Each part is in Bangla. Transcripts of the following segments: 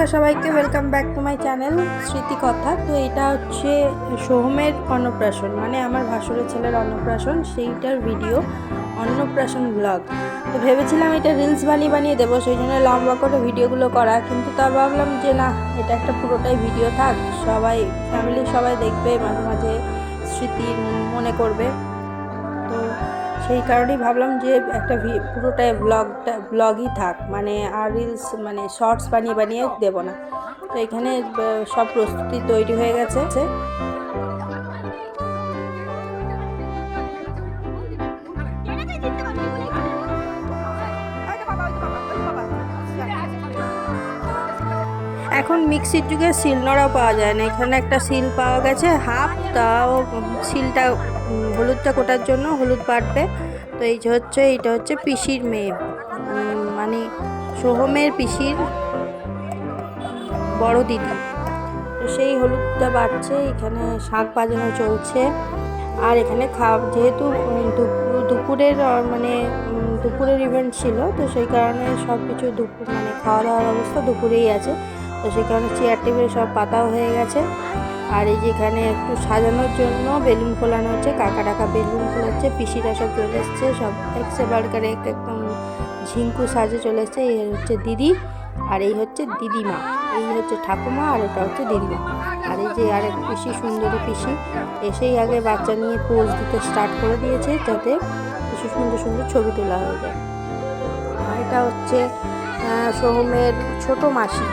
নমস্কার সবাইকে, welcome back to my channel স্মৃতি কথা। তো এটা হচ্ছে সোহমের অন্নপ্রাশন, মানে আমার ভাসুরের ছেলের অন্নপ্রাশন, সেইটার ভিডিও, অন্নপ্রাশন ব্লগ। তো ভেবেছিলাম এটা রিলস বানিয়ে দেবো, সেই জন্য লম্বা করে ভিডিওগুলো করা, কিন্তু তা ভাবলাম যে না, এটা একটা পুরোটাই ভিডিও থাক, সবাই ফ্যামিলির সবাই দেখবে, মাঝে মাঝে স্মৃতি মনে করবে। তো সেই কারণেই ভাবলাম যে একটা পুরোটাই ব্লগই থাক, মানে আর রিলস মানে শর্টস বানিয়ে দেব না। তো এখানে সব প্রস্তুতি তৈরি হয়ে গেছে। এখন মিক্সির যুগে শিলনোড়াও পাওয়া যায় না, এখানে একটা শিল পাওয়া গেছে হাফ, তাও শিলটা হলুদটা কোটার জন্য হলুদ বাটবে। তো এইটা হচ্ছে পিসির মেয়ে, মানে সোহমের পিসির বড় দিদি। তো সেই হলুদটা বাটছে, এখানে শাঁখ বাজানো চলছে। আর এখানে যেহেতু দুপুরের ইভেন্ট ছিল, তো সেই কারণে সব কিছু মানে খাওয়া দাওয়ার অবস্থা দুপুরেই আছে। তো সেই কারণে চেয়ার টেবিল সব পাতাও হয়ে গেছে। আর এই যে এখানে একটু সাজানোর জন্য বেলুন ফোলানো হচ্ছে, কাকা টাকা বেলুন ফোলাচ্ছে, পিসিরা সব চলে এসছে, সব একসে বাড়কারে একদম ঝিঙ্কু সাজে চলে এসছে। এই হচ্ছে দিদি, আর এই হচ্ছে দিদিমা, এই হচ্ছে ঠাকুমা, আর এটা হচ্ছে দিদিমা। আর এই যে আরেক পিসি, সুন্দরী পিসি, এসেই আগে বাচ্চা নিয়ে পোজ দিতে স্টার্ট করে দিয়েছে, যাতে কিছু সুন্দর সুন্দর ছবি তোলা হয়ে যায়। আর এটা হচ্ছে সোহমের ছোট মাসি।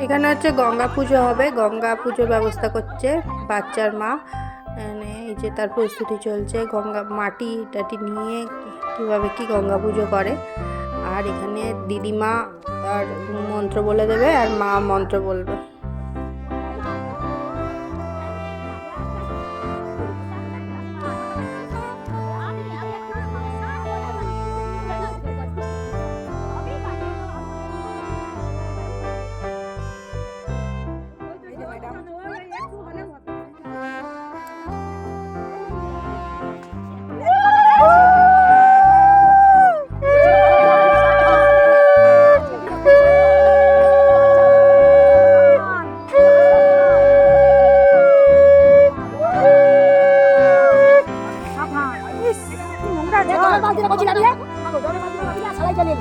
এখানে হচ্ছে গঙ্গা পুজো হবে, গঙ্গা পুজোর ব্যবস্থা করছে বাচ্চার মা। এই যে তার প্রস্তুতি চলছে, গঙ্গা মাটি টাটি নিয়ে কীভাবে কি গঙ্গা পুজো করে। আর এখানে দিদিমা তার মন্ত্র বলে দেবে, আর মা মন্ত্র বলবে।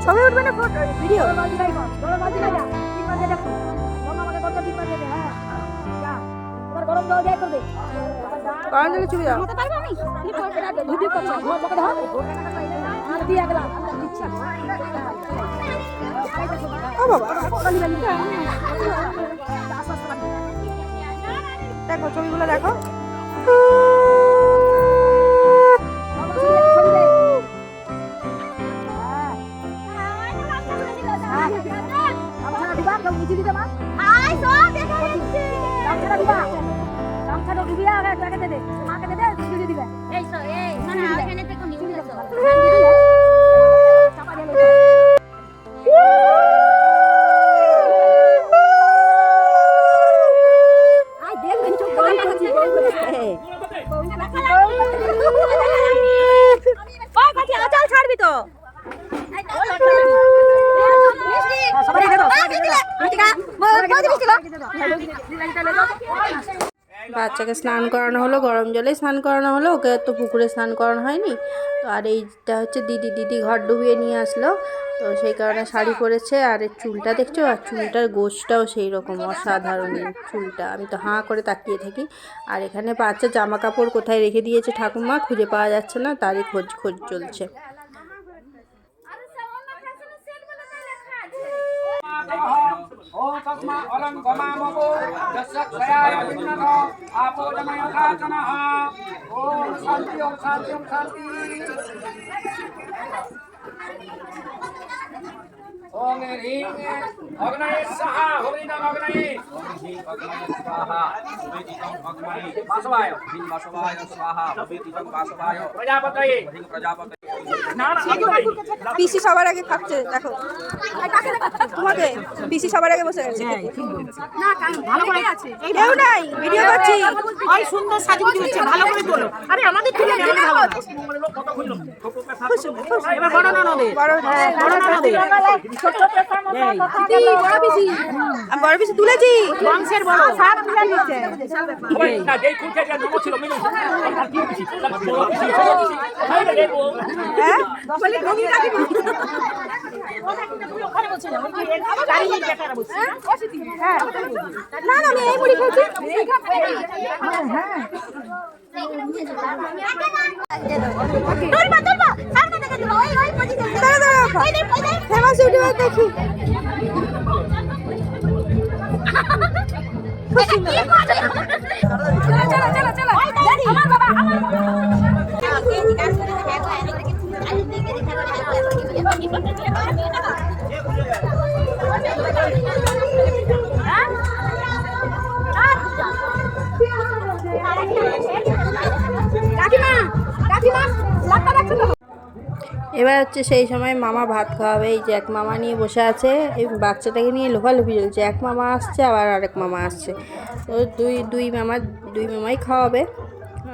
ছবি উঠবে না, ভিডিও গরম জলে চুবি দাও। দেখো ছবিগুলো দেখো। ছাড়বি তো বাচ্চাকে স্নান করানো হলো, গরম জলেই স্নান করানো হলো, ওকে তো পুকুরে স্নান করানো হয়নি। তো আর এইটা হচ্ছে দিদি ঘর ডুবিয়ে নিয়ে আসলো, তো সেই কারণে শাড়ি পরেছে। আর এর চুলটা দেখছো, আর চুলটার গোছটাও সেই রকম অসাধারণ চুলটা, আমি তো হাঁ করে তাকিয়ে থাকি। আর এখানে বাচ্চা জামা কাপড় কোথায় রেখে দিয়েছে ঠাকুমা, খুঁজে পাওয়া যাচ্ছে না, তারই খোঁজ চলছে। ओम ह्रीं अग्नये स्वाहा होमिदं अग्नये स्वाहा होमिदं अग्नये वासवाय ह्रीं वासवाय स्वाहा होमिदं वासवाय प्रजापतये ह्रीं प्रजापतये ना পিসি সবার আগে খাচ্ছে, দেখো তোমাকে পিসি সবার আগে বসে গেছে। না ভালো করে আছে, কেউ নাই, ভিডিও করছি। ওই সুন্দর সাজুগুজি হচ্ছে, ভালো করে তোলো। আরে আমাদের থেকে ভালো এবার বড় ননদে বড় ননদে বড় পিসি তুলেছি, বংশের বড় সব তুলে নিচ্ছে। না যেই খুঁজে যে নমো ছিল মিনু আর কি কিছু হ্যাঁ বলে ঢোকি রাখি। না না আমি এই মুড়ি খাচ্ছি। ফেমাস ইউটিউবার দেখি। এবার হচ্ছে সেই সময় মামা ভাত খাওয়াবে। এই যে এক মামা নিয়ে বসে আছে, এই বাচ্চাটাকে নিয়ে লোফালুফি চলছে। এক মামা আসছে, আবার আরেক মামা আসছে, তো দুই মামাই খাওয়াবে,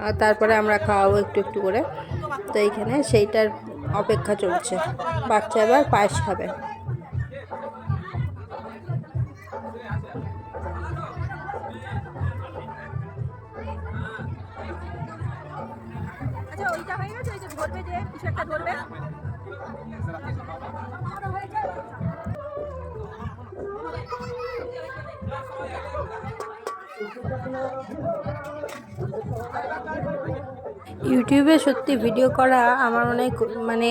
আর তারপরে আমরা খাওয়াবো একটু একটু করে। তো এইখানে সেইটার অপেক্ষা চলছে। বাচ্চা এবার পায়েস খাবে। আচ্ছা ওইটা হয়ে গেছে, ওই যে ধরবে, যে কিছু একটা ধরবে। ইউটিউবে সত্যি ভিডিও করা আমার মানে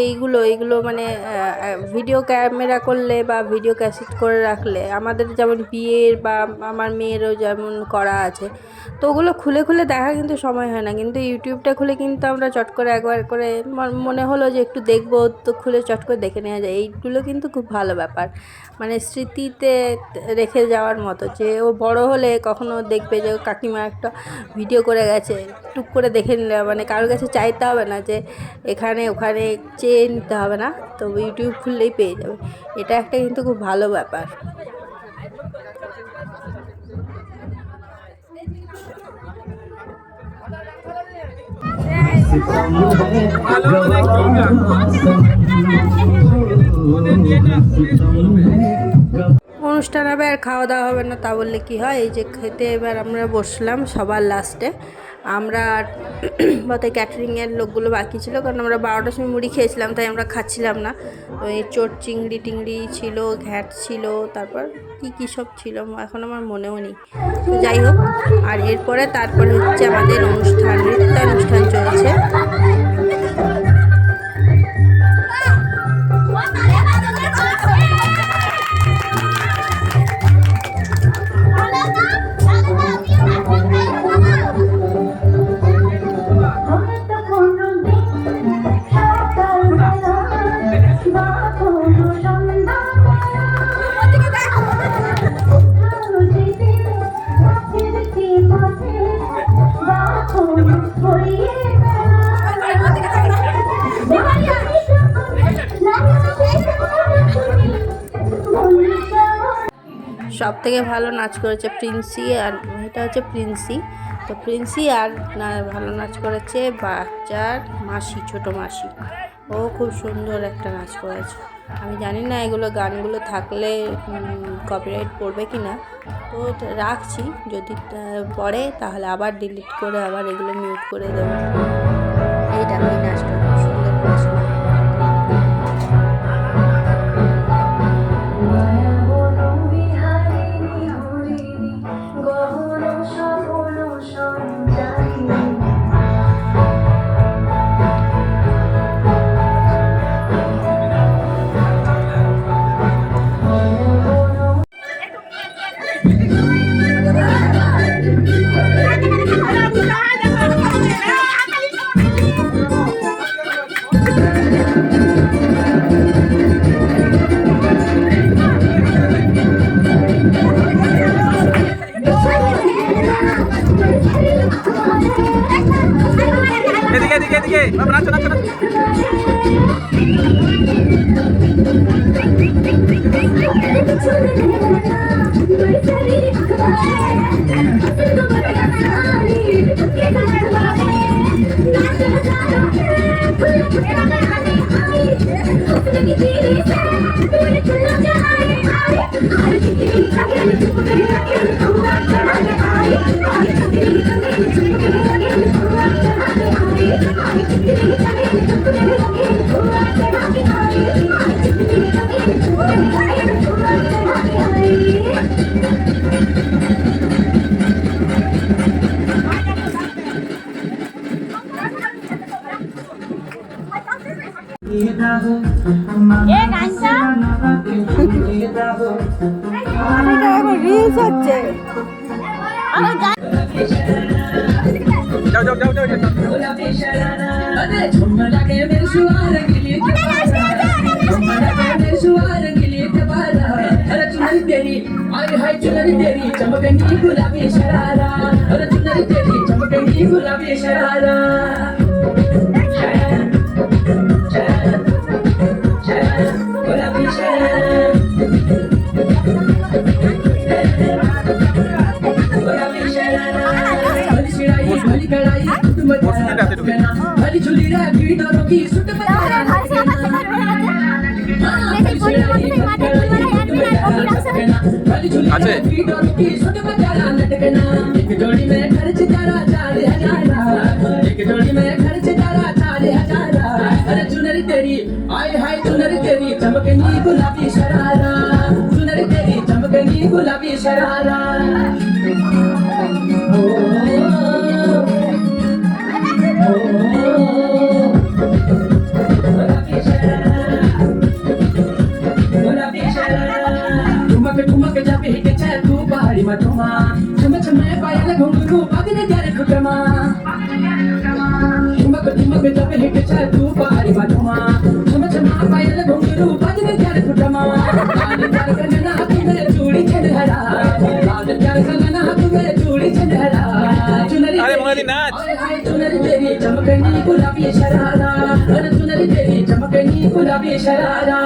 এইগুলো মানে ভিডিও ক্যামেরা করলে বা ভিডিও ক্যাসেট করে রাখলে, আমাদের যেমন বিয়ের বা আমার মেয়েরও যেমন করা আছে, তো ওগুলো খুলে খুলে দেখা কিন্তু সময় হয় না। কিন্তু ইউটিউবটা খুলে কিন্তু আমরা চট করে একবার করে মনে হলো যে একটু দেখবো, তো খুলে চট করে দেখে নেওয়া যায়। এইগুলো কিন্তু খুব ভালো ব্যাপার, মানে স্মৃতিতে রেখে যাওয়ার মতো, যে ও বড় হলে কখনো দেখবে যে কাকিমা একটা ভিডিও করে গেছে, টুক করে দেখে নিলে, মানে কারোর কাছে চাইতে হবে না যে এখানে ওখানে চেয়ে নিতে হবে না, তো ইউটিউব খুললেই পেয়ে যাবে। এটা একটা কিন্তু খুব ভালো ব্যাপার। অনুষ্ঠান হবে আর খাওয়া দাওয়া হবে না, তা বললে কি হয়। এই যে খেতে এবার আমরা বসলাম সবার লাস্টে। আমরা বলতে ক্যাটারিংয়ের লোকগুলো বাকি ছিল, কারণ আমরা 12টার সময় মুড়ি খেয়েছিলাম, তাই আমরা খাচ্ছিলাম না। ওই চোট চিংড়ি ছিল, ঘ্যাট ছিল, তারপর কি সব ছিল এখন আমার মনেও নেই। তো যাই হোক, আর তারপরে হচ্ছে আমাদের নৃত্যানুষ্ঠান চলছে। সব থেকে ভালো নাচ করেছে প্রিন্সি, আর এটা হচ্ছে প্রিন্সি। তো প্রিন্সি আর ভালো নাচ করেছে বাচ্চার মাসি, ছোট মাসি। ও খুব সুন্দর একটা নাচ করেছে। আমি জানি না এগুলো গানগুলো থাকলে কপিরাইট পড়বে কি না, তো রাখছি, যদি পড়ে তাহলে আবার ডিলিট করে আবার এগুলো মিউট করে দেবো। এই ডাকি নাচটা খুব সুন্দর করেছিল। এদিকে এদিকে এদিকে বাবা, নাচো নাচো নাচো। রিলস হচ্ছে। যাও যাও যাও যাও যাও। चमकनी गुलाबी शरारा, चुनरी चमकनी गुलाबी शरारा। আছে एक जोड़ी में खर्च तारा 4,000, एक जोड़ी में खर्च तारा 4,000। अरे चुनरी तेरी आय हाय चुनरी तेरी चमकनी गुलाबी शरारा, चुनरी तेरी चमकनी गुलाबी शरारा। ठुमक जब हिट छे तू पहाड़ी में ठुमा, छम छम पायल घुंघरू बागने जारे खुटमा। ठुमक ठुमक जब हिट छे तू पहाड़ी में ठुमा, छम छम पायल घुंघरू बागने जारे खुटमा। लाल चार कंगना हाथ में चूड़ी छंदहरा, लाल चार कंगना हाथ में चूड़ी छंदहरा। चुनरी अरे मोदी नाच। हाय हाय चुनरी तेरी चमकनी गुलाबी शरारा, अरे चुनरी तेरी चमकनी गुलाबी शरारा।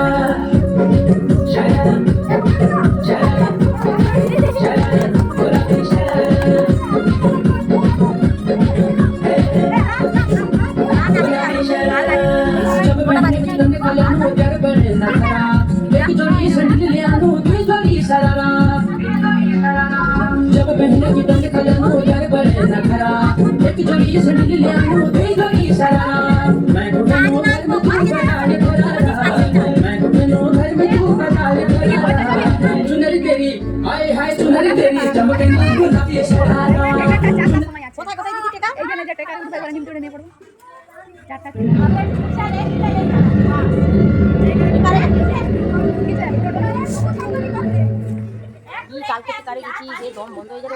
शरारा जब बहने की तंग खजानो यार बड़े नखरा, एक जोड़ी संडल ले आनो दे जोड़ी सरारा। मैं घुटनों घर में तू बनाए करारा, मैं घुटनों घर में तू बनाए करारा। चुनरी तेरी आय हाय चुनरी तेरी चमकनी गुलाबी शरारा। কোথায় কোথায় দিদি টাকা? এই জন্য যে টাকা উঠাই করে নিম করে নিয়ে পড়ব। চারটা কি কালকে তারিখ কি যে দম বন্ধ হয়ে যাবে